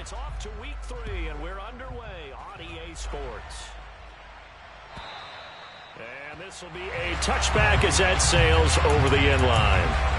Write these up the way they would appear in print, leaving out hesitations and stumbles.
It's off to week 3, and we're underway on EA Sports. And this will be a touchback as that sails over the end line.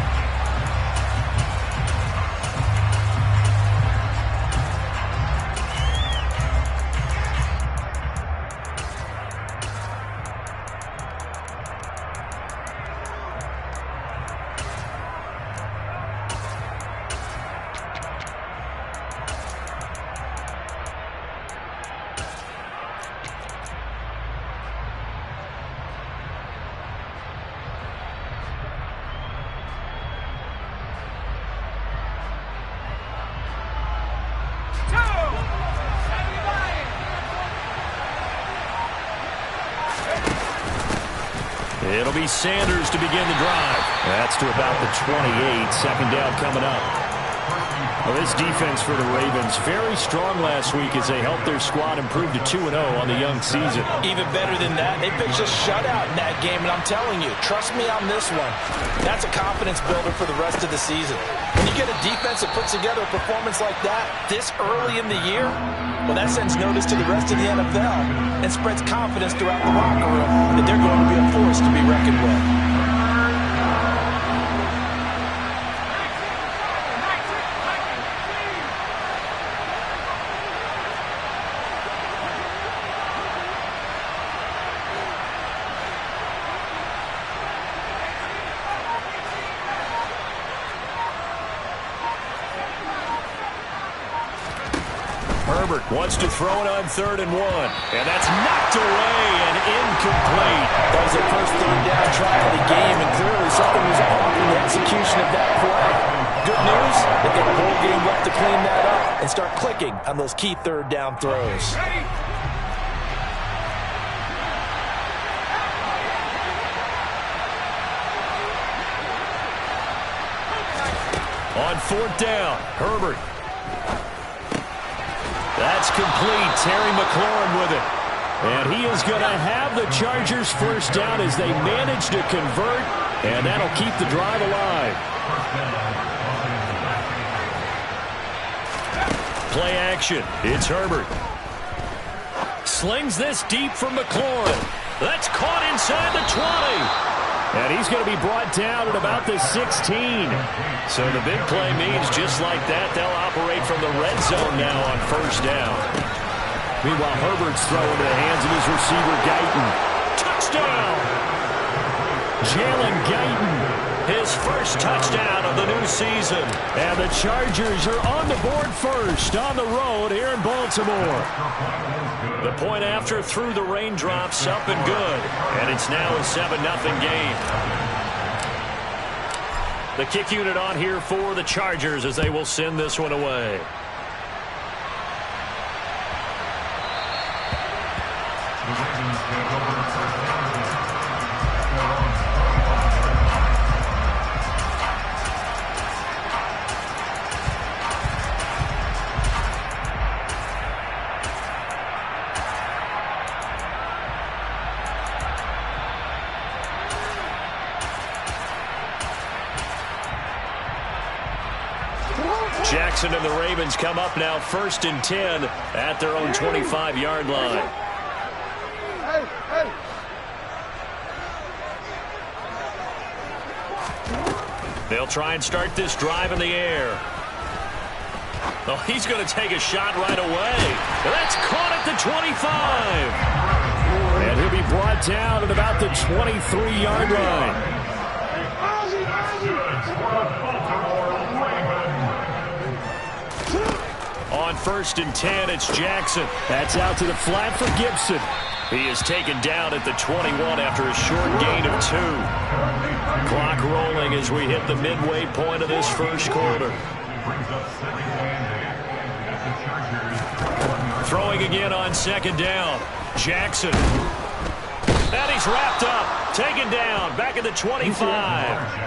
It'll be Sanders to begin the drive. That's to about the 28. Second down coming up. Well, this defense for the Ravens, very strong last week as they helped their squad improve to 2-0 on the young season. Even better than that, they pitched a shutout in that game, and I'm telling you, trust me on this one. That's a confidence builder for the rest of the season. When you get a defense that puts together a performance like that this early in the year, well, that sends notice to the rest of the NFL and spreads confidence throughout the locker room that they're going to be a force to be reckoned with. Herbert wants to throw it on 3rd and 1. And that's knocked away and incomplete. That was the first third down try of the game, and clearly something was off in the execution of that play. Good news, they've got a whole game left to clean that up and start clicking on those key third down throws. On 4th down, Herbert. That's complete. Terry McLaurin with it. And he is going to have the Chargers first down as they manage to convert, and that'll keep the drive alive. Play action. It's Herbert. Slings this deep from McLaurin. That's caught inside the 20. And he's going to be brought down at about the 16. So the big play means just like that, they'll operate from the red zone now on first down. Meanwhile, Herbert's throwing to the hands of his receiver, Guyton. Touchdown! Jalen Guyton, his first touchdown of the new season. And the Chargers are on the board first on the road here in Baltimore. The point after through the raindrops, up and good. And it's now a 7-0 game. The kick unit on here for the Chargers as they will send this one away. Jackson and the Ravens come up now 1st and 10 at their own 25-yard line. They'll try and start this drive in the air. Oh, he's going to take a shot right away. That's caught at the 25. And he'll be brought down at about the 23-yard line. On 1st and 10, it's Jackson. That's out to the flat for Gibson. He is taken down at the 21 after a short gain of 2. Clock rolling as we hit the midway point of this first quarter. Throwing again on 2nd down. Jackson. And he's wrapped up. Taken down. Back at the 25.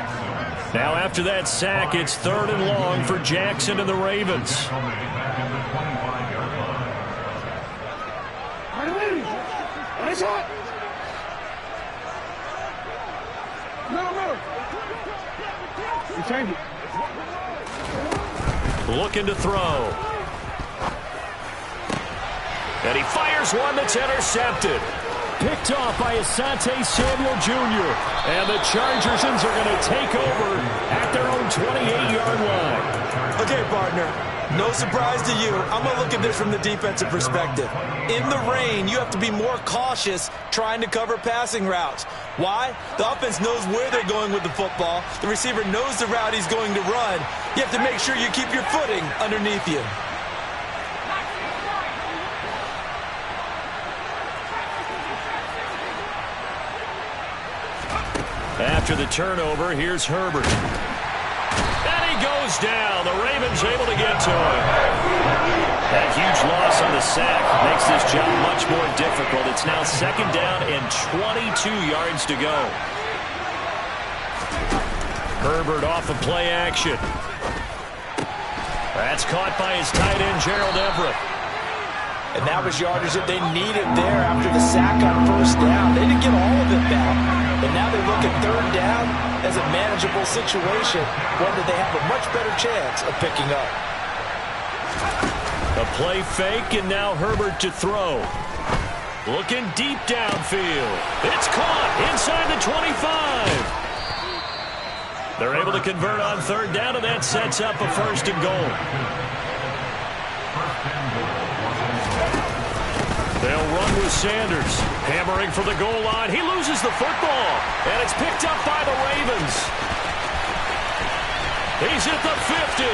Now after that sack, it's 3rd and long for Jackson and the Ravens. Looking to throw. And he fires one that's intercepted. Picked off by Asante Samuel Jr. And the Chargers are going to take over at their own 28-yard line. Okay, partner. No surprise to you. I'm going to look at this from the defensive perspective. In the rain, you have to be more cautious trying to cover passing routes. Why? The offense knows where they're going with the football. The receiver knows the route he's going to run. You have to make sure you keep your footing underneath you. After the turnover, here's Herbert. And he goes down. The Ravens able to get to him. That huge loss on the sack makes this job much more difficult. It's now 2nd down and 22 yards to go. Herbert off of play action. That's caught by his tight end, Gerald Everett. And that was yardage that they needed there after the sack on 1st down. They didn't get all of it back. But now they look at 3rd down as a manageable situation, one that they have a much better chance of picking up. A play fake, and now Herbert to throw. Looking deep downfield. It's caught inside the 25. They're able to convert on 3rd down, and that sets up a 1st and goal. They'll run with Sanders. Hammering for the goal line. He loses the football. And it's picked up by the Ravens. He's at the 50.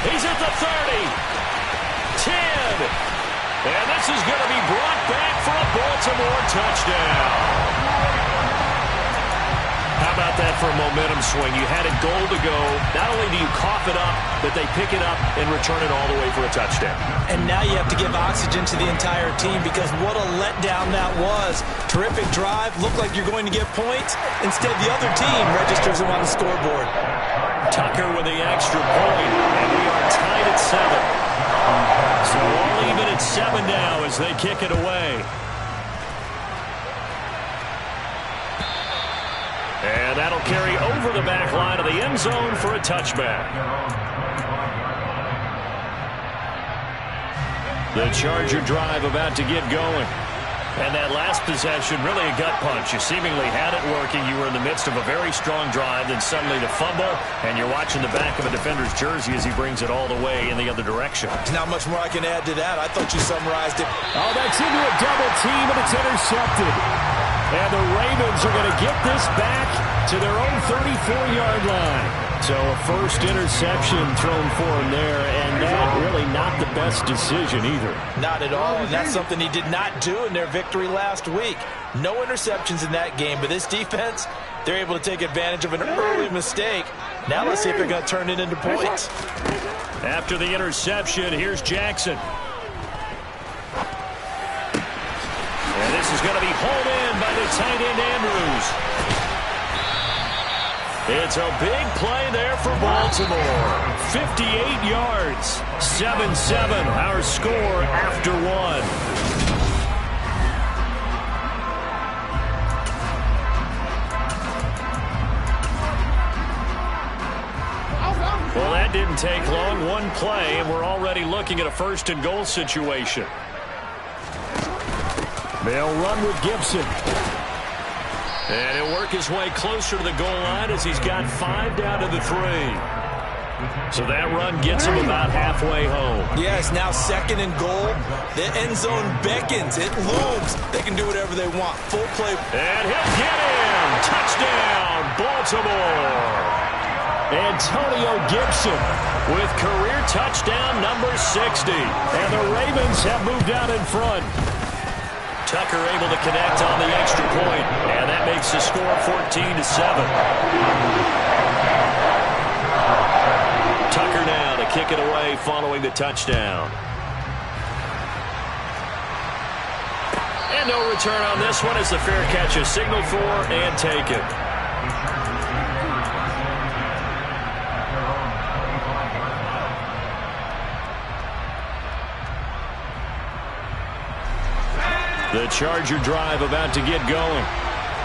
He's at the 30. 10. And this is going to be brought back for a Baltimore touchdown. How about that for a momentum swing? You had a goal to go. Not only do you cough it up, but they pick it up and return it all the way for a touchdown. And now you have to give oxygen to the entire team because what a letdown that was. Terrific drive. Looked like you're going to get points. Instead, the other team registers them on the scoreboard. Tucker with the extra point, and we are tied at 7. So all even at 7 now as they kick it away. And that'll carry over the back line of the end zone for a touchback. The Charger drive about to get going. And that last possession, really a gut punch. You seemingly had it working. You were in the midst of a very strong drive, then suddenly the fumble, and you're watching the back of a defender's jersey as he brings it all the way in the other direction. There's not much more I can add to that. I thought you summarized it. Oh, that's into a double team, and it's intercepted. And the Ravens are going to get this back to their own 34-yard line. So a first interception thrown for him there, and that really not the best decision either. Not at all, and that's something he did not do in their victory last week. No interceptions in that game, but this defense, they're able to take advantage of an early mistake. Now let's see if they're going to turn it into points. After the interception, here's Jackson. And this is going to be hauled in by the tight end Andrews. It's a big play there for Baltimore. 58 yards. 7-7, our score after 1. Well, that didn't take long. One play, and we're already looking at a 1st and goal situation. They'll run with Gibson. And he'll work his way closer to the goal line as he's got 5 down to the 3. So that run gets him about halfway home. Yes, now 2nd and goal. The end zone beckons. It looms. They can do whatever they want. Full play. And he'll get in. Touchdown, Baltimore. Antonio Gibson with career touchdown number 60. And the Ravens have moved out in front. Tucker able to connect on the extra point, and that makes the score 14-7. Tucker now to kick it away following the touchdown. And no return on this one as the fair catch is signaled for and taken. The Charger drive about to get going.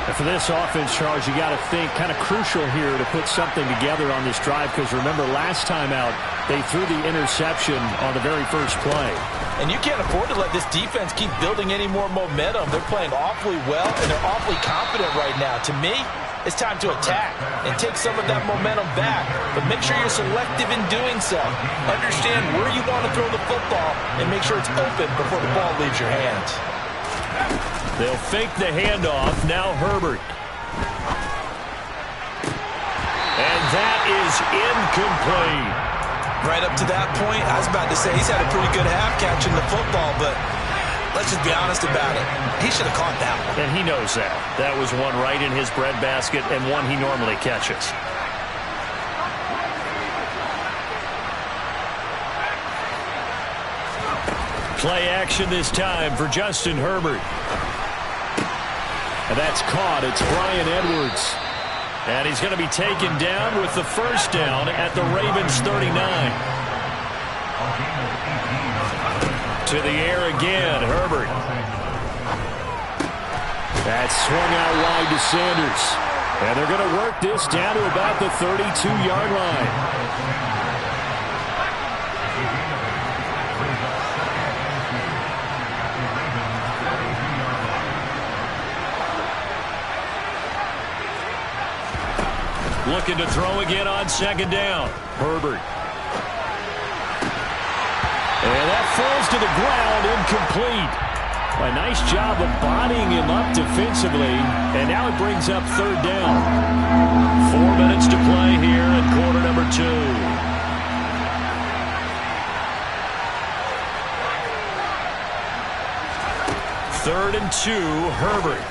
And for this offense, Charles, you got to think kind of crucial here to put something together on this drive, because remember last time out they threw the interception on the very first play. And you can't afford to let this defense keep building any more momentum. They're playing awfully well, and they're awfully confident right now. To me, it's time to attack and take some of that momentum back. But make sure you're selective in doing so. Understand where you want to throw the football and make sure it's open before the ball leaves your hands. They'll fake the handoff. Now Herbert. And that is incomplete. Right up to that point, I was about to say he's had a pretty good half catching the football, but let's just be honest about it. He should have caught that one. And he knows that. That was one right in his breadbasket and one he normally catches. Play action this time for Justin Herbert. And that's caught. It's Bryan Edwards. And he's going to be taken down with the first down at the Ravens 39. To the air again, Herbert. That's swung out wide to Sanders. And they're going to work this down to about the 32-yard line. Looking to throw again on second down. Herbert. And that falls to the ground, incomplete. A nice job of bodying him up defensively. And now it brings up third down. 4 minutes to play here in quarter number 2. Third and 2, Herbert.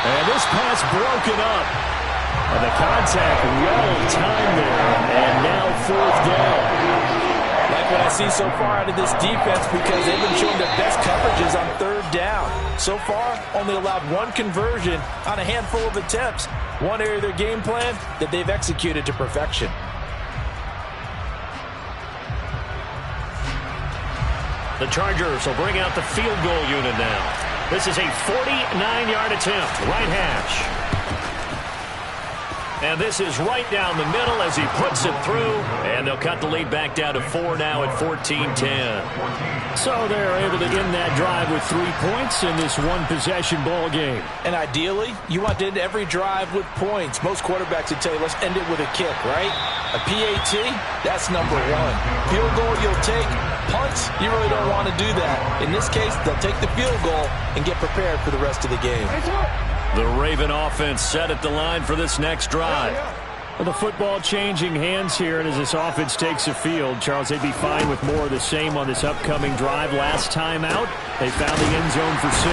And this pass broken up. And the contact well timed there, and now fourth down. Like what I see so far out of this defense, because they've been showing their best coverages on third down. So far, only allowed one conversion on a handful of attempts. One area of their game plan that they've executed to perfection. The Chargers will bring out the field goal unit now. This is a 49-yard attempt, right hash. And this is right down the middle as he puts it through. And they'll cut the lead back down to 4 now at 14-10. So they're able to end that drive with 3 points in this one-possession ball game. And ideally, you want to end every drive with points. Most quarterbacks would tell you, let's end it with a kick, right? A PAT, that's number 1. Field goal you'll take. Punts, you really don't want to do that. In this case, they'll take the field goal and get prepared for the rest of the game. The Raven offense set at the line for this next drive. Well, the football changing hands here, and as this offense takes the field, Charles, they'd be fine with more of the same on this upcoming drive. Last time out, they found the end zone for 6.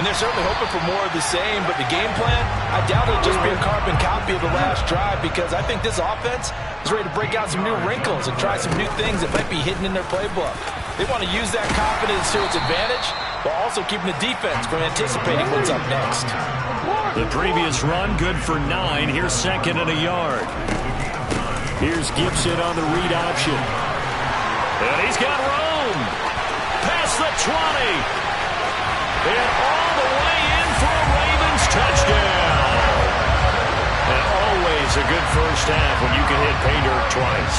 And they're certainly hoping for more of the same, but the game plan, I doubt it'll just be a carbon copy of the last drive, because I think this offense is ready to break out some new wrinkles and try some new things that might be hidden in their playbook. They want to use that confidence to its advantage, while also keeping the defense from anticipating what's up next. The previous run, good for 9. Here's second and a yard. Here's Gibson on the read option. And he's got room. Past the 20. And all the way in for a Ravens touchdown. And always a good first half when you can hit pay dirt twice.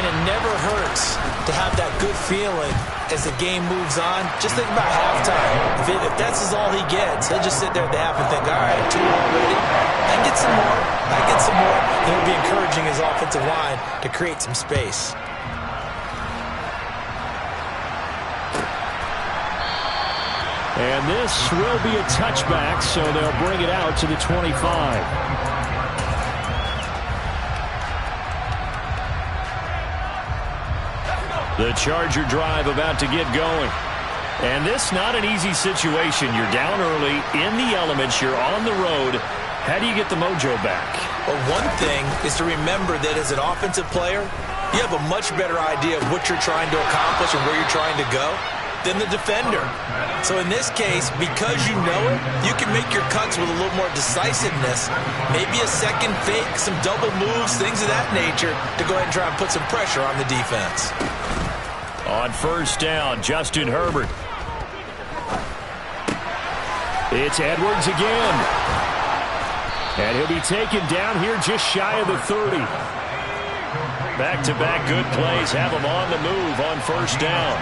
And it never hurts to have that good feeling as the game moves on. Just think about halftime. If that's all he gets, he'll just sit there at the half and think, all right, 2 already. I get some more. I get some more. He'll be encouraging his offensive line to create some space. And this will be a touchback, so they'll bring it out to the 25. The Charger drive about to get going. And this not an easy situation. You're down early, in the elements, you're on the road. How do you get the mojo back? Well, one thing is to remember that as an offensive player, you have a much better idea of what you're trying to accomplish and where you're trying to go than the defender. So in this case, because you know it, you can make your cuts with a little more decisiveness. Maybe a second fake, some double moves, things of that nature to go ahead and try and put some pressure on the defense. On first down, Justin Herbert. It's Edwards again. And he'll be taken down here just shy of the 30. Back-to-back good plays have him on the move on first down.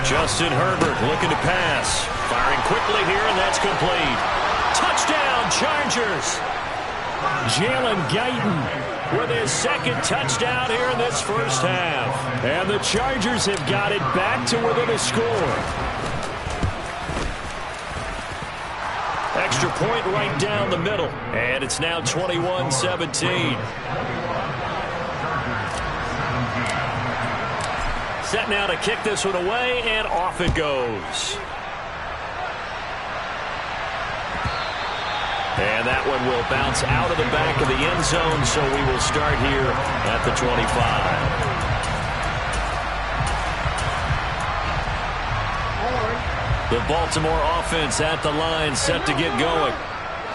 Justin Herbert looking to pass. Firing quickly here, and that's complete. Touchdown, Chargers. Jalen Guyton with his second touchdown here in this first half. And the Chargers have got it back to within a score. Extra point right down the middle. And it's now 21-17. Set now to kick this one away, and off it goes. And that one will bounce out of the back of the end zone, so we will start here at the 25. The Baltimore offense at the line, set to get going.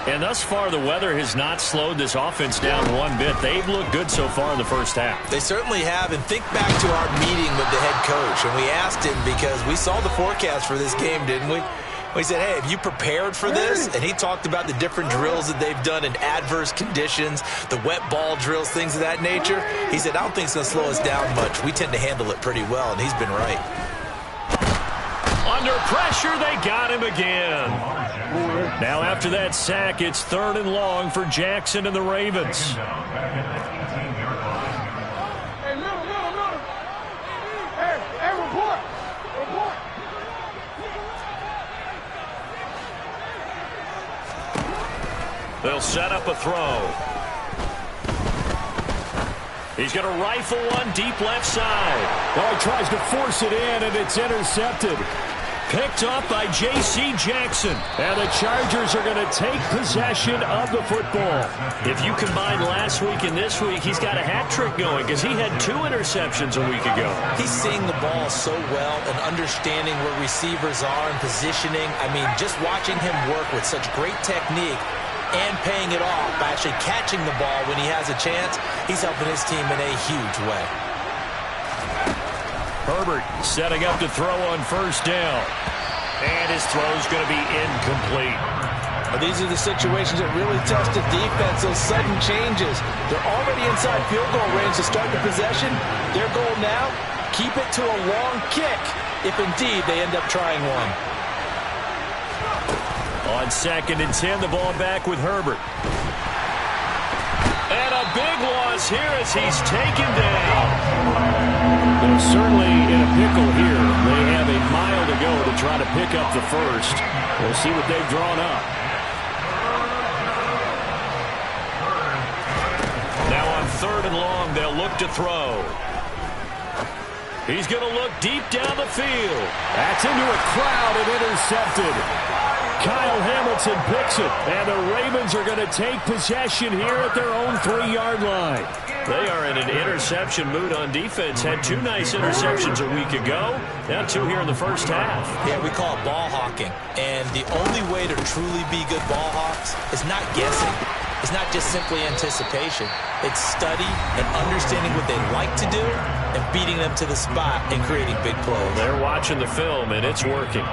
And thus far, the weather has not slowed this offense down one bit. They've looked good so far in the first half. They certainly have. And think back to our meeting with the head coach. And we asked him, because we saw the forecast for this game, didn't we? We said, hey, have you prepared for this? And he talked about the different drills that they've done in adverse conditions, the wet ball drills, things of that nature. He said, I don't think it's going to slow us down much. We tend to handle it pretty well, and he's been right. Under pressure, they got him again. Now after that sack, it's 3rd and long for Jackson and the Ravens. They'll set up a throw. He's going to rifle one deep left side. Well, he tries to force it in, and it's intercepted. Picked off by J.C. Jackson. And the Chargers are going to take possession of the football. If you combine last week and this week, he's got a hat trick going because he had 2 interceptions a week ago. He's seeing the ball so well and understanding where receivers are and positioning. I mean, just watching him work with such great technique and paying it off by actually catching the ball when he has a chance, he's helping his team in a huge way. Herbert setting up to throw on first down. And his throw's going to be incomplete. Well, these are the situations that really test the defense, those sudden changes. They're already inside field goal range to start the possession. Their goal now, keep it to a long kick, if indeed they end up trying one. On 2nd and 10, the ball back with Herbert. And a big loss here as he's taken down. They're certainly in a pickle here. They have a mile to go to try to pick up the first. We'll see what they've drawn up. Now on 3rd and long, they'll look to throw. He's going to look deep down the field. That's into a crowd and intercepted. Kyle Hamilton picks it, and the Ravens are going to take possession here at their own 3-yard line. They are in an interception mood on defense. Had 2 nice interceptions a week ago. Now 2 here in the first half. Yeah, we call it ball hawking. And the only way to truly be good ball hawks is not guessing. It's not just simply anticipation. It's study and understanding what they like to do and beating them to the spot and creating big plays. They're watching the film, and it's working.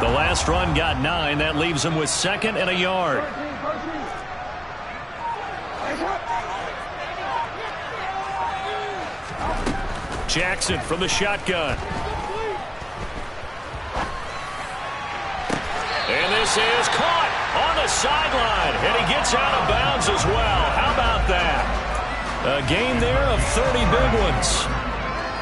The last run got 9. That leaves him with 2nd and a yard. Jackson from the shotgun. And this is caught on the sideline. And he gets out of bounds as well. How about that? A gain there of 30 big ones.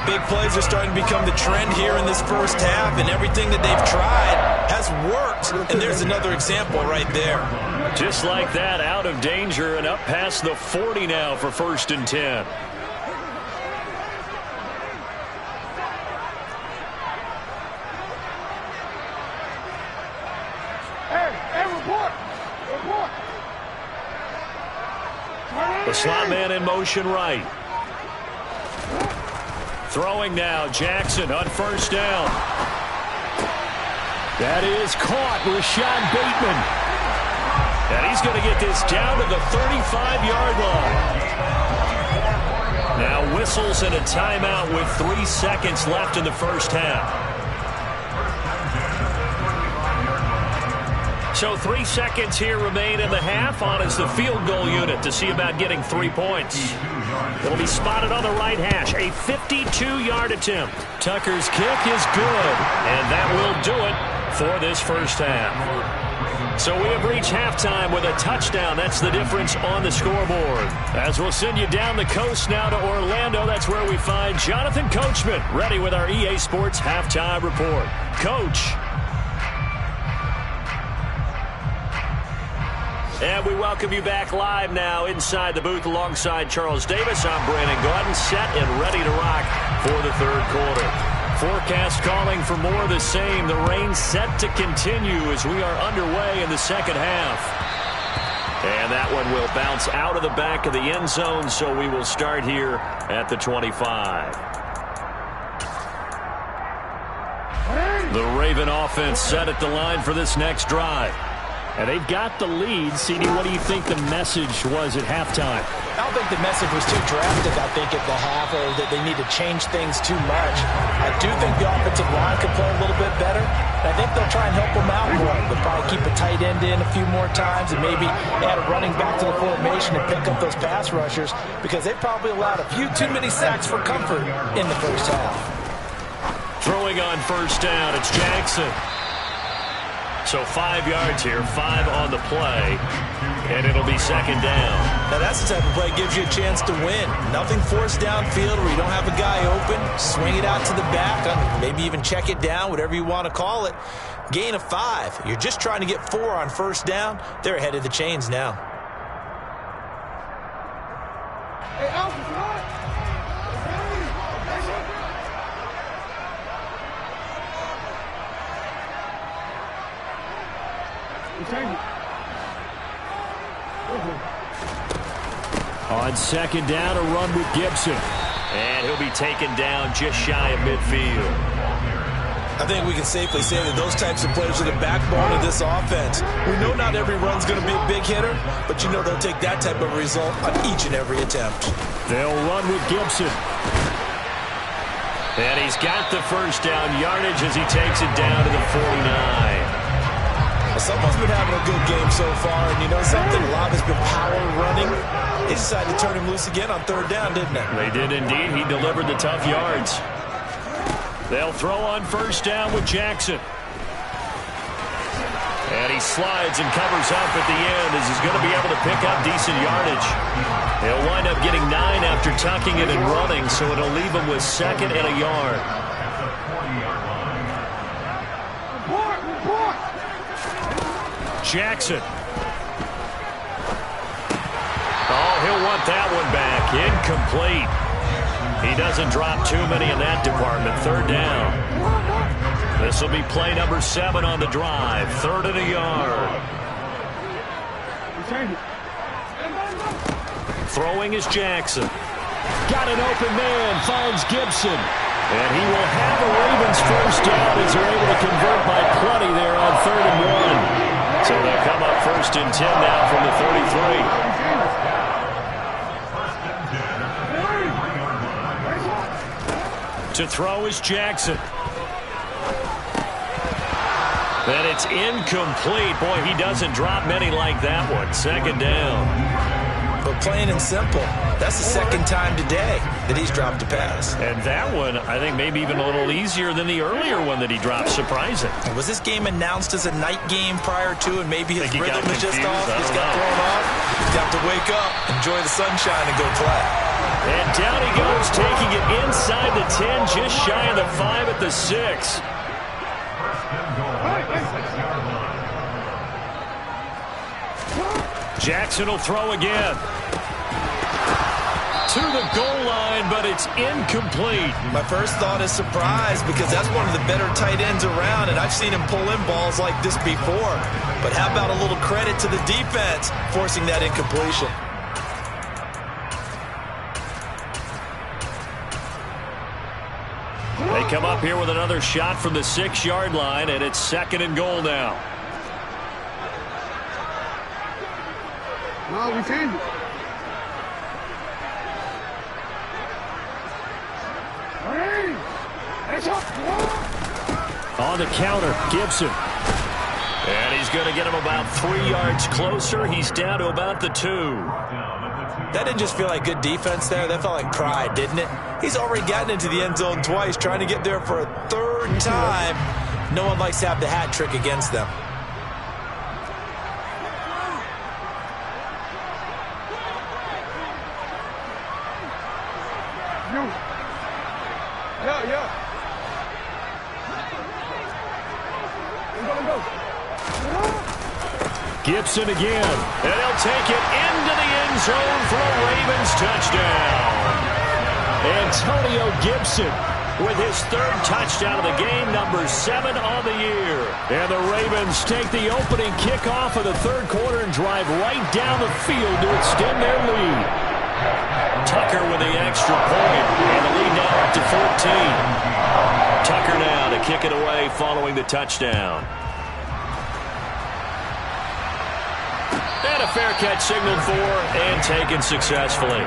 Big plays are starting to become the trend here in this first half, and everything that they've tried has worked. And there's another example right there. Just like that, out of danger and up past the 40 now for 1st and 10. slot man in motion right. Throwing now, Jackson on first down. That is caught, Rashad Bateman. And he's going to get this down to the 35-yard line. Now whistles and a timeout with 3 seconds left in the first half. So 3 seconds here remain in the half. On is the field goal unit to see about getting 3 points. It'll be spotted on the right hash. A 52-yard attempt. Tucker's kick is good. And that will do it for this first half. So we have reached halftime with a touchdown. That's the difference on the scoreboard. As we'll send you down the coast now to Orlando, that's where we find Jonathan Coachman, ready with our EA Sports Halftime Report. Coach. And we welcome you back live now inside the booth alongside Charles Davis. I'm Brandon Gaudin, set and ready to rock for the third quarter. Forecast calling for more of the same. The rain set to continue as we are underway in the second half. And that one will bounce out of the back of the end zone, so we will start here at the 25. The Raven offense set at the line for this next drive. And they've got the lead. CD, what do you think the message was at halftime? I don't think the message was too drastic, I think, at the half, or that they need to change things too much. I do think the offensive line could play a little bit better. And I think they'll try and help them out more. They'll probably keep a tight end in a few more times and maybe add a running back to the formation and pick up those pass rushers, because they probably allowed a few too many sacks for comfort in the first half. Throwing on first down, it's Jackson. So 5 yards here, 5 on the play, and it'll be second down. Now that's the type of play that gives you a chance to win. Nothing forced downfield where you don't have a guy open. Swing it out to the back, maybe even check it down, whatever you want to call it. Gain of 5. You're just trying to get 4 on first down. They're ahead of the chains now. Hey, Alpha, on second down, a run with Gibson. And he'll be taken down just shy of midfield. I think we can safely say that those types of players are the backbone of this offense. We know not every run's going to be a big hitter, but you know they'll take that type of result on each and every attempt. They'll run with Gibson. And he's got the first down yardage as he takes it down to the 49. Someone's been having a good game so far, and you know something? A lot has been power running. They decided to turn him loose again on third down, didn't they? They did indeed. He delivered the tough yards. They'll throw on first down with Jackson. And he slides and covers up at the end as he's going to be able to pick up decent yardage. He'll wind up getting 9 after tucking it and running, so it'll leave him with second and a yard. Jackson. Oh, he'll want that one back. Incomplete. He doesn't drop too many in that department. Third down. This will be play number 7 on the drive. 3rd and a yard. Throwing is Jackson. Got an open man. Finds Gibson. And he will have a Ravens first down as they're able to convert by plenty there on 3rd and 1. So they'll come up 1st and 10 now from the 33. To throw is Jackson. And it's incomplete. Boy, he doesn't drop many like that one. 2nd down. But plain and simple, that's the 2nd time today that he's dropped a pass. And that one, I think, maybe even a little easier than the earlier one that he dropped. Surprising. Was this game announced as a night game prior to, and maybe his rhythm is just off? Just got thrown off. He's got to wake up, enjoy the sunshine, and go play. And down he goes, taking it inside the 10, just shy of the 5 at the 6. Jackson will throw again. To the goal line, but it's incomplete. My first thought is surprise, because that's one of the better tight ends around, and I've seen him pull in balls like this before. But how about a little credit to the defense forcing that incompletion? come up here with another shot from the 6-yard line, and it's 2nd and goal now. No, we changed it. On the counter, Gibson. And he's going to get him about 3 yards closer. He's down to about the 2. That didn't just feel like good defense there. That felt like pride, didn't it? He's already gotten into the end zone twice, trying to get there for a 3rd time. No one likes to have the hat trick against them. Yeah. Gibson again, and he'll take it into the end zone for a Ravens touchdown. Antonio Gibson with his 3rd touchdown of the game, number 7 on the year. And the Ravens take the opening kickoff of the 3rd quarter and drive right down the field to extend their lead. Tucker with the extra point, and the lead now up to 14. Tucker now to kick it away following the touchdown. And a fair catch signaled for and taken successfully.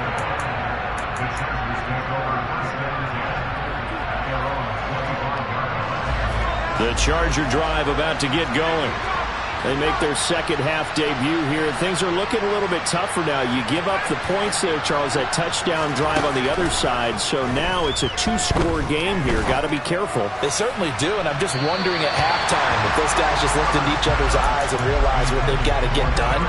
The Charger drive about to get going. They make their 2nd half debut here. Things are looking a little bit tougher now. You give up the points there, Charles, that touchdown drive on the other side. So now it's a 2-score game here. Got to be careful. They certainly do, and I'm just wondering at halftime if those guys just looked into each other's eyes and realize what they've got to get done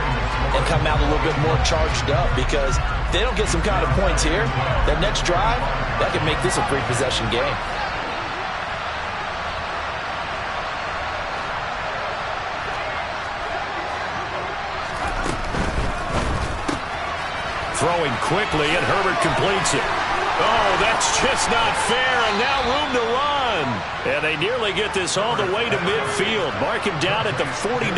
and come out a little bit more charged up, because if they don't get some kind of points here, that next drive, that could make this a 3-possession game. Throwing quickly, and Herbert completes it. Oh, that's just not fair, and now room to run. And they nearly get this all the way to midfield. Mark him down at the 49.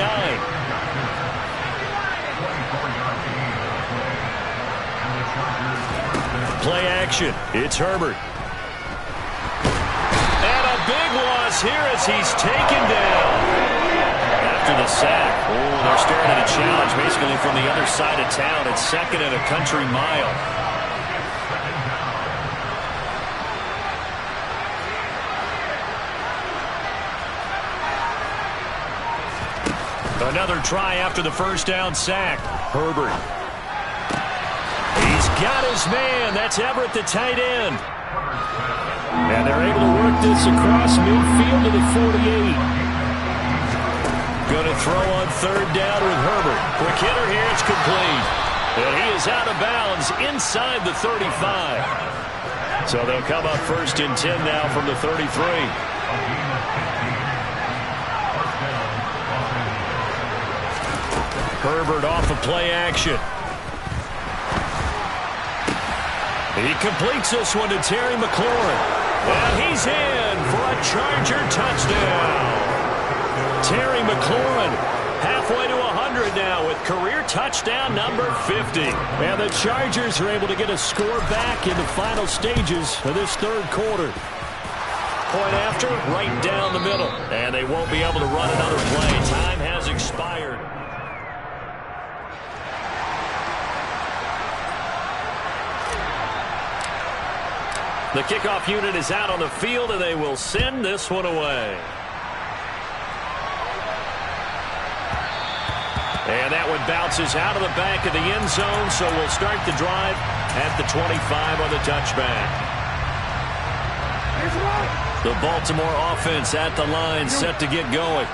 Play action. It's Herbert. And a big loss here as he's taken down. After the sack. Oh, they're staring at a challenge basically from the other side of town. It's 2nd and a country mile. Another try after the 1st down sack. Herbert. He's got his man. That's Everett, the tight end. And they're able to work this across midfield to the 48. Going to throw on 3rd down with Herbert. Quick hitter here. It's complete. And he is out of bounds inside the 35. So they'll come up 1st and 10 now from the 33. Herbert off of play action. He completes this one to Terry McLaurin. And he's in for a Charger touchdown. Terry McLaurin halfway to 100 now with career touchdown number 50. And the Chargers are able to get a score back in the final stages of this 3rd quarter. Point after, right down the middle. And they won't be able to run another play. Time has expired. The kickoff unit is out on the field, and they will send this one away. And that one bounces out of the back of the end zone, so we'll start the drive at the 25 on the touchback. The Baltimore offense at the line, set to get going.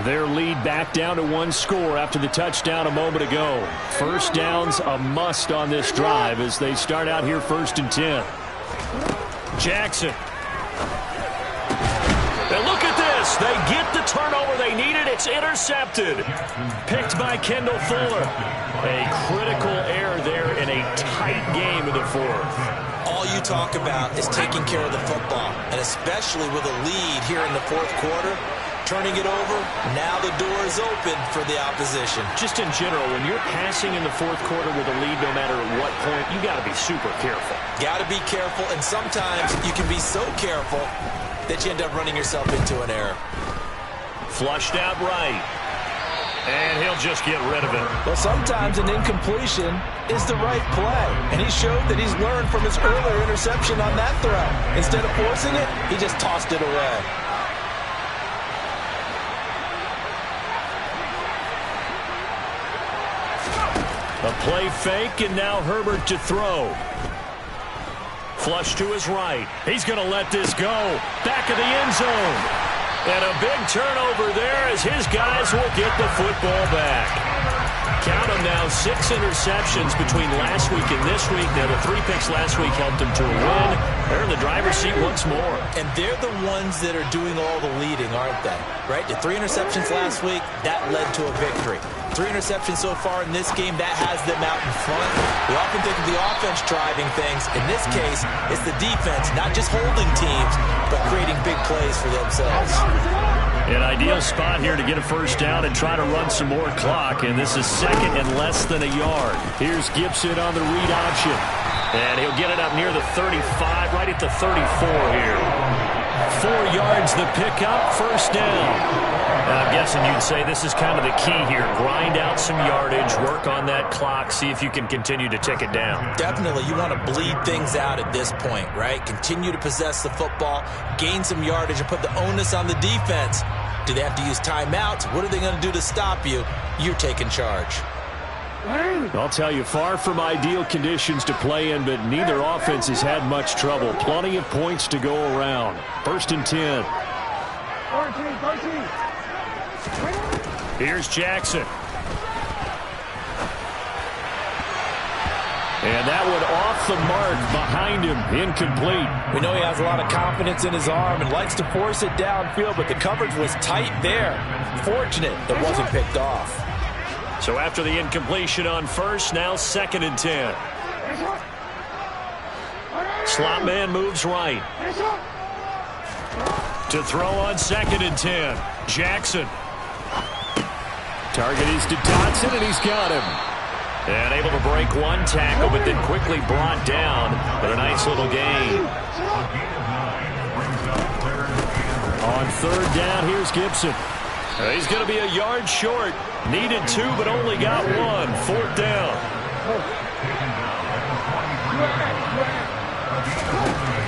Their lead back down to 1 score after the touchdown a moment ago. 1st down's a must on this drive as they start out here 1st and 10. Jackson. And look at this. They get the turnover they needed. It's intercepted. Picked by Kendall Fuller. A critical error there in a tight game in the 4th. All you talk about is taking care of the football, and especially with a lead here in the 4th quarter. Turning it over, now the door is open for the opposition. Just in general, when you're passing in the 4th quarter with a lead, no matter at what point, you got to be super careful. Got to be careful, and sometimes you can be so careful that you end up running yourself into an error. Flushed out right. And he'll just get rid of it. Well, sometimes an incompletion is the right play. And he showed that he's learned from his earlier interception on that throw. Instead of forcing it, he just tossed it away. A play fake, and now Herbert to throw. Flush to his right. He's going to let this go. Back of the end zone. And a big turnover there as his guys will get the football back. Count them now, 6 interceptions between last week and this week. Now, the 3 picks last week helped them to a win. They're in the driver's seat once more. And they're the ones that are doing all the leading, aren't they? Right? The 3 interceptions last week, that led to a victory. 3 interceptions so far in this game, that has them out in front. We often think of the offense driving things. In this case, it's the defense, not just holding teams, but creating big plays for themselves. An ideal spot here to get a first down and try to run some more clock, and this is second and less than a yard. Here's Gibson on the read option, and he'll get it up near the 35, right at the 34 here. 4 yards the pickup, first down. I'm guessing you'd say this is kind of the key here. Grind out some yardage, work on that clock, see if you can continue to tick it down. Definitely. You want to bleed things out at this point, right? Continue to possess the football, gain some yardage, and put the onus on the defense. Do they have to use timeouts? What are they going to do to stop you? You're taking charge. I'll tell you, far from ideal conditions to play in, but neither offense has had much trouble. Plenty of points to go around. First and 10. 13. Here's Jackson. And that one off the mark behind him, incomplete. We know he has a lot of confidence in his arm and likes to force it downfield, but the coverage was tight there. Fortunate it wasn't picked off. So after the incompletion on first, now second and 10. Slot man moves right. To throw on second and 10. Jackson. Target is to Dotson, and he's got him. And able to break one tackle, but then quickly brought down. But a nice little gain. On third down, here's Gibson. He's going to be a yard short. Needed 2, but only got 1. Fourth down.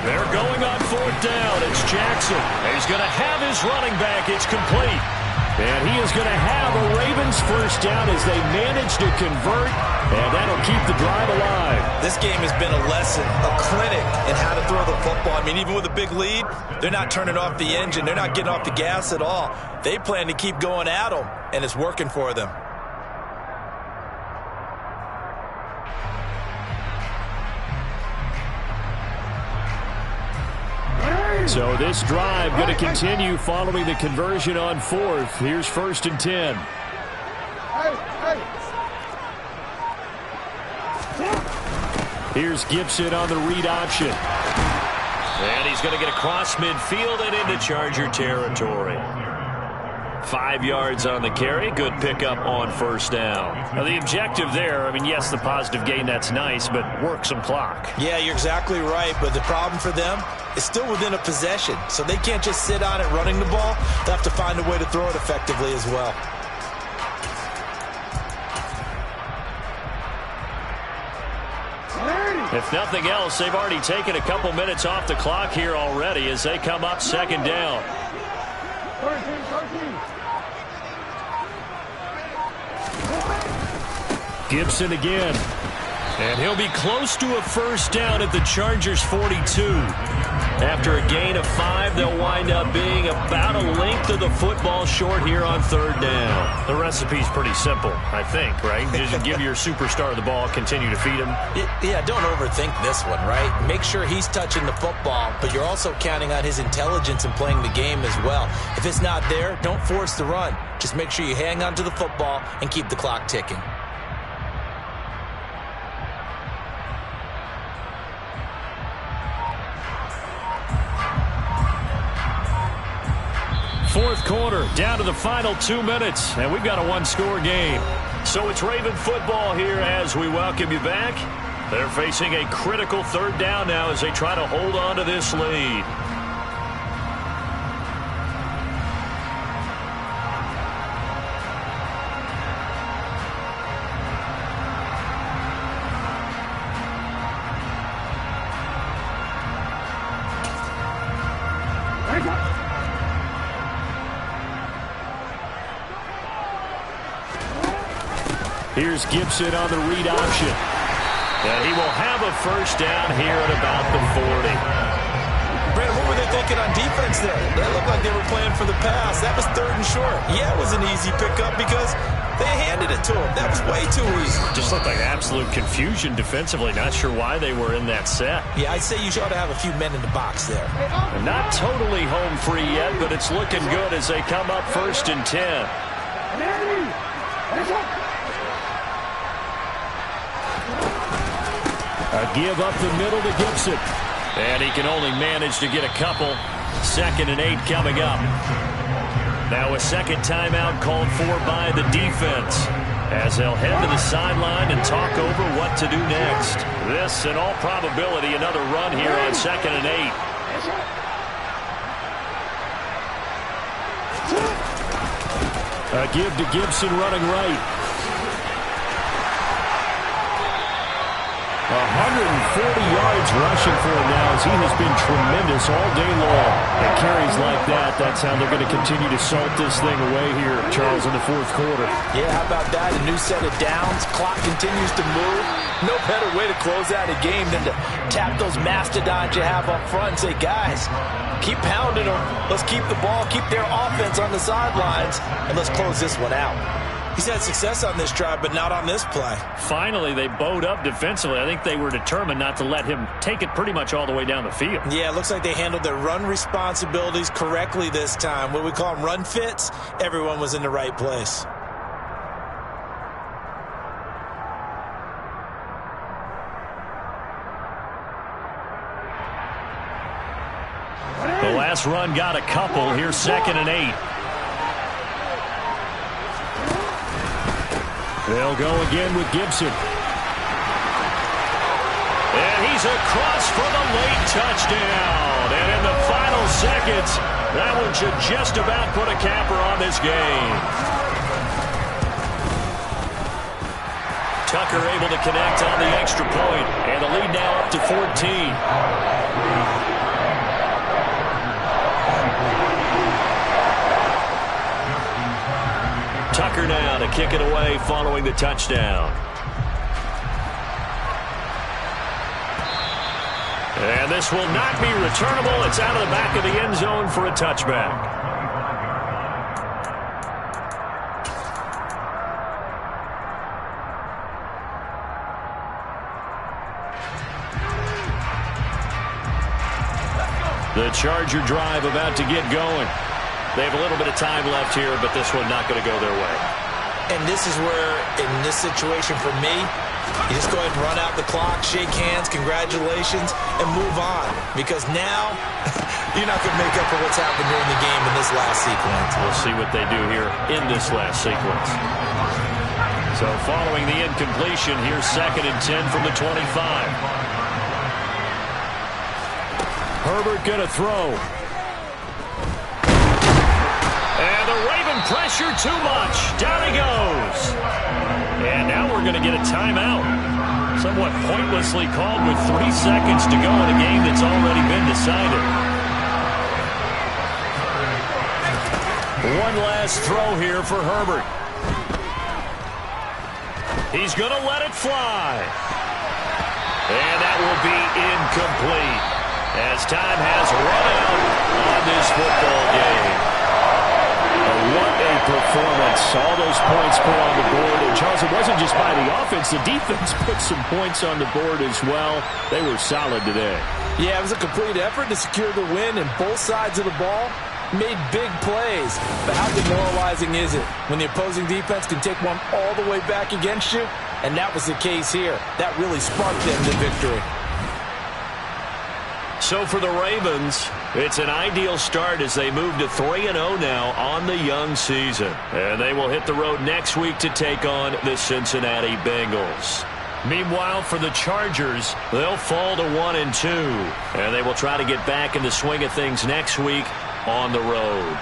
They're going on fourth down. It's Jackson. He's going to have his running back. It's complete. And he is going to have a Ravens first down as they manage to convert, and that'll keep the drive alive. This game has been a lesson, a clinic in how to throw the football. I mean, even with a big lead, they're not turning off the engine. They're not getting off the gas at all. They plan to keep going at them, and it's working for them. So this drive going to continue following the conversion on fourth. Here's first and 10. Here's Gibson on the read option. And he's going to get across midfield and into Charger territory. 5 yards on the carry. Good pickup on first down. Now, the objective there, I mean, yes, the positive gain, that's nice, but work some clock. Yeah, you're exactly right, but the problem for them is still within a possession, so they can't just sit on it running the ball. They'll have to find a way to throw it effectively as well. If nothing else, they've already taken a couple minutes off the clock here already as they come up second down. 13. Gibson again. And he'll be close to a first down at the Chargers' 42. After a gain of 5, they'll wind up being about a length of the football short here on third down. The recipe's pretty simple, I think, right? Just give your superstar the ball, continue to feed him. Yeah, don't overthink this one, right? Make sure he's touching the football, but you're also counting on his intelligence in playing the game as well. If it's not there, don't force the run. Just make sure you hang on to the football and keep the clock ticking. Fourth quarter, down to the final 2 minutes, and we've got a one-score game. So it's Raven football here as we welcome you back. They're facing a critical third down now as they try to hold on to this lead. Here's Gibson on the read option. And he will have a first down here at about the 40. Brandon, what were they thinking on defense there? That looked like they were playing for the pass. That was 3rd and short. Yeah, it was an easy pickup because they handed it to him. That was way too easy. Just looked like absolute confusion defensively. Not sure why they were in that set. Yeah, I'd say you ought to have a few men in the box there. And not totally home free yet, but it's looking good as they come up 1st and 10. A give up the middle to Gibson. And he can only manage to get a couple. 2nd and 8 coming up. Now a second timeout called for by the defense as they'll head to the sideline and talk over what to do next. This, in all probability, another run here on 2nd and 8. A give to Gibson running right. 140 yards rushing for him now as he has been tremendous all day long. And carries like that, that's how they're going to continue to salt this thing away here, Charles, in the 4th quarter. Yeah, how about that? A new set of downs. Clock continues to move. No better way to close out a game than to tap those mastodons you have up front and say, guys, keep pounding them. Let's keep the ball, keep their offense on the sidelines, and let's close this one out. He's had success on this drive, but not on this play. Finally, they bowed up defensively. I think they were determined not to let him take it pretty much all the way down the field. Yeah, it looks like they handled their run responsibilities correctly this time. What we call them run fits, everyone was in the right place. The last run got a couple. Here's 2nd and 8. They'll go again with Gibson. And he's across for the late touchdown. And in the final seconds, that one should just about put a capper on this game. Tucker able to connect on the extra point. And the lead now up to 14. Tucker now to kick it away following the touchdown. And this will not be returnable. It's out of the back of the end zone for a touchback. The Charger drive about to get going. They have a little bit of time left here, but this one not going to go their way. And this is where, in this situation for me, you just go ahead and run out the clock, shake hands, congratulations, and move on. Because now, you're not going to make up for what's happened during the game in this last sequence. We'll see what they do here in this last sequence. So following the incompletion, here's 2nd and 10 from the 25. Herbert going to throw. And the Raven pressure too much. Down he goes. And now we're going to get a timeout. Somewhat pointlessly called with 3 seconds to go in a game that's already been decided. One last throw here for Herbert. He's going to let it fly. And that will be incomplete as time has run out on this football game. What a performance. All those points put on the board. And Charles, it wasn't just by the offense. The defense put some points on the board as well. They were solid today. Yeah, it was a complete effort to secure the win, and both sides of the ball made big plays. But how demoralizing is it when the opposing defense can take one all the way back against you? And that was the case here. That really sparked them to victory. So for the Ravens, it's an ideal start as they move to 3-0 now on the young season. And they will hit the road next week to take on the Cincinnati Bengals. Meanwhile, for the Chargers, they'll fall to 1-2. And they will try to get back in the swing of things next week on the road.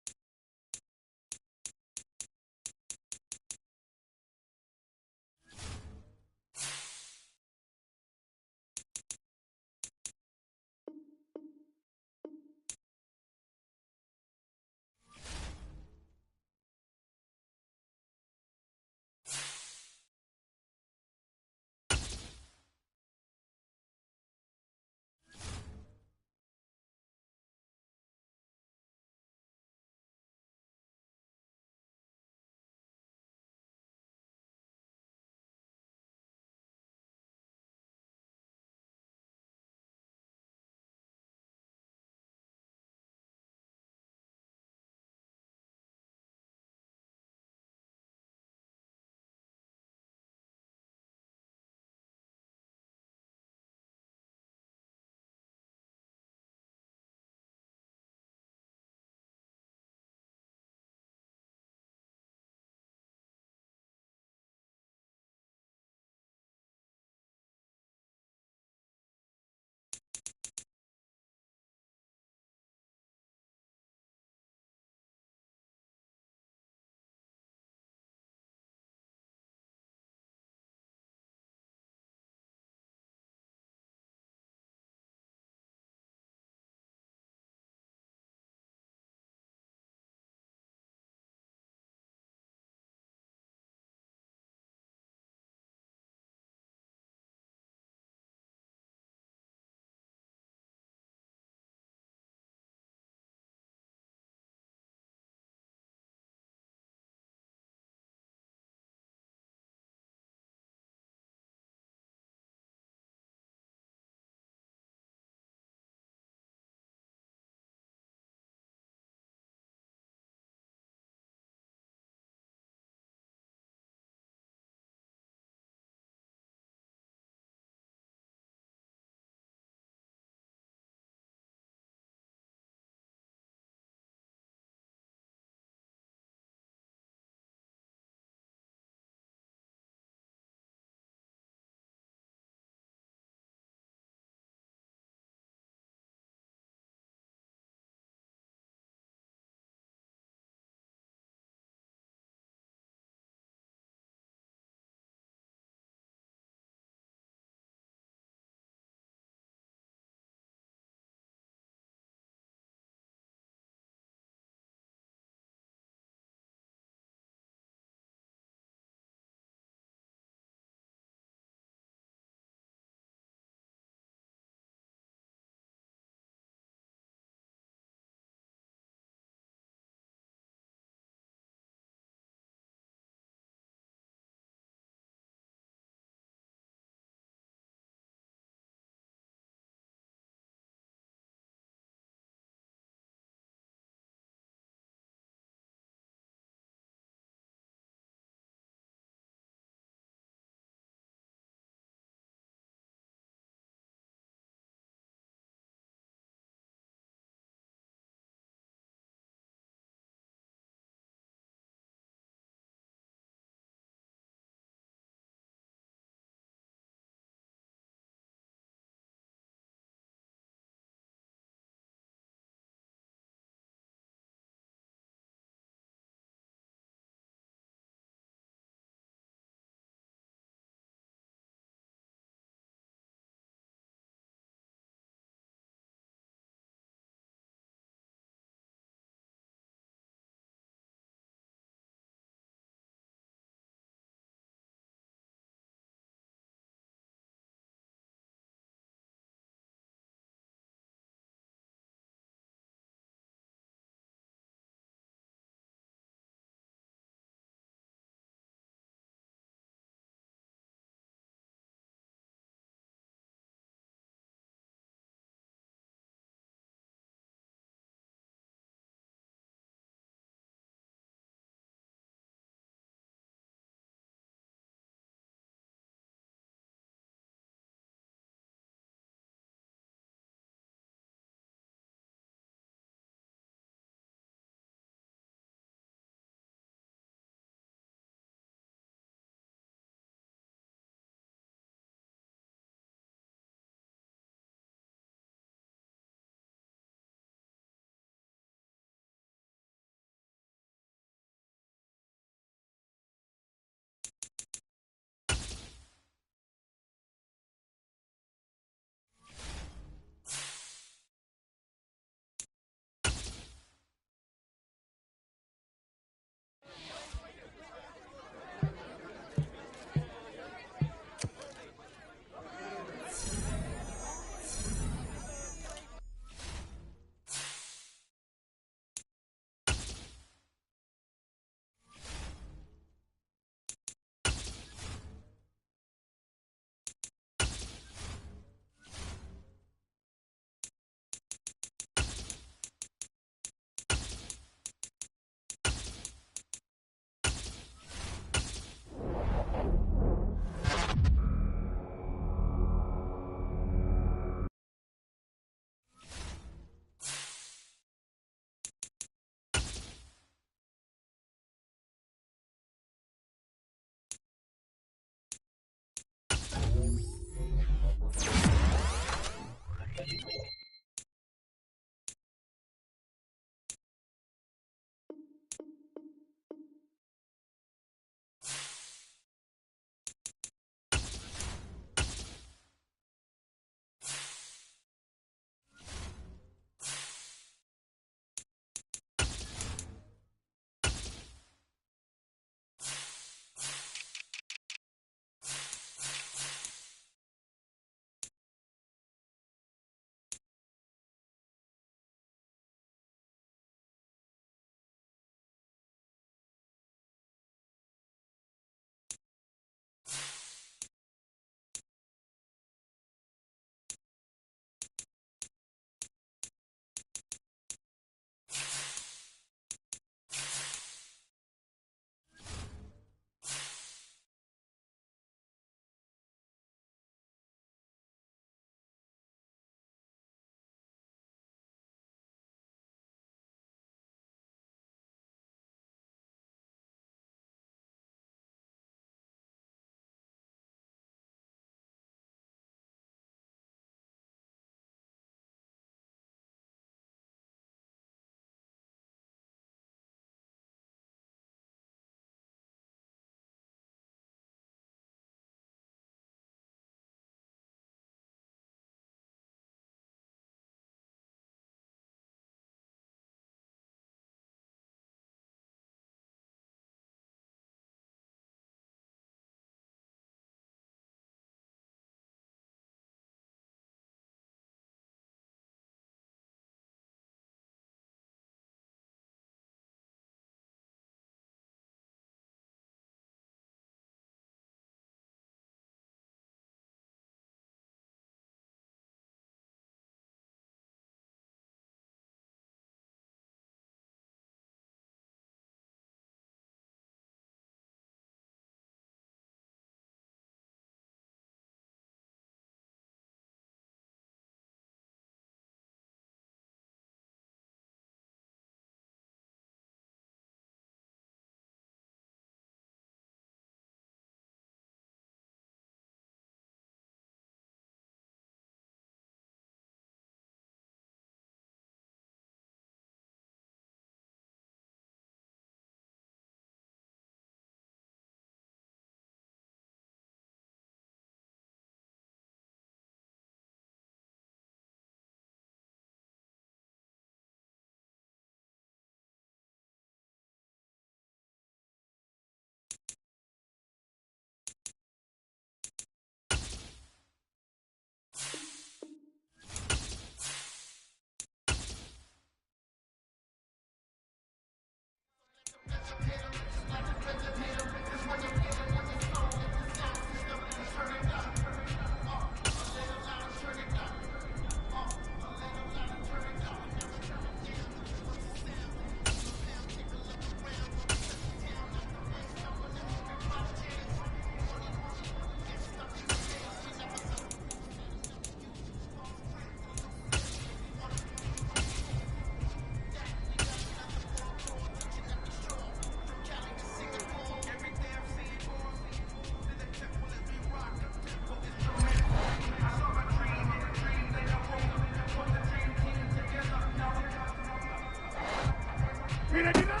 Mira, mira.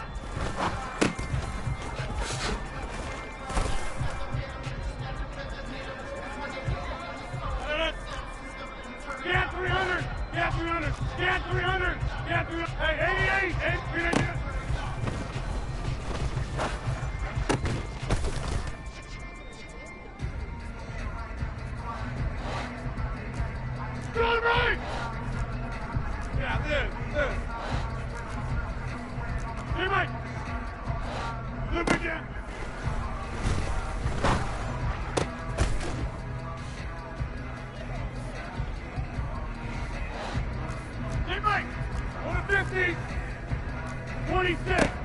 Get 300! Get 300! Get 300! Get 300! Hey, 88! Hey, mira, mira. Good right! Yeah, this. Hey, Mike! Look again! Hey, Mike! On the 50! 26!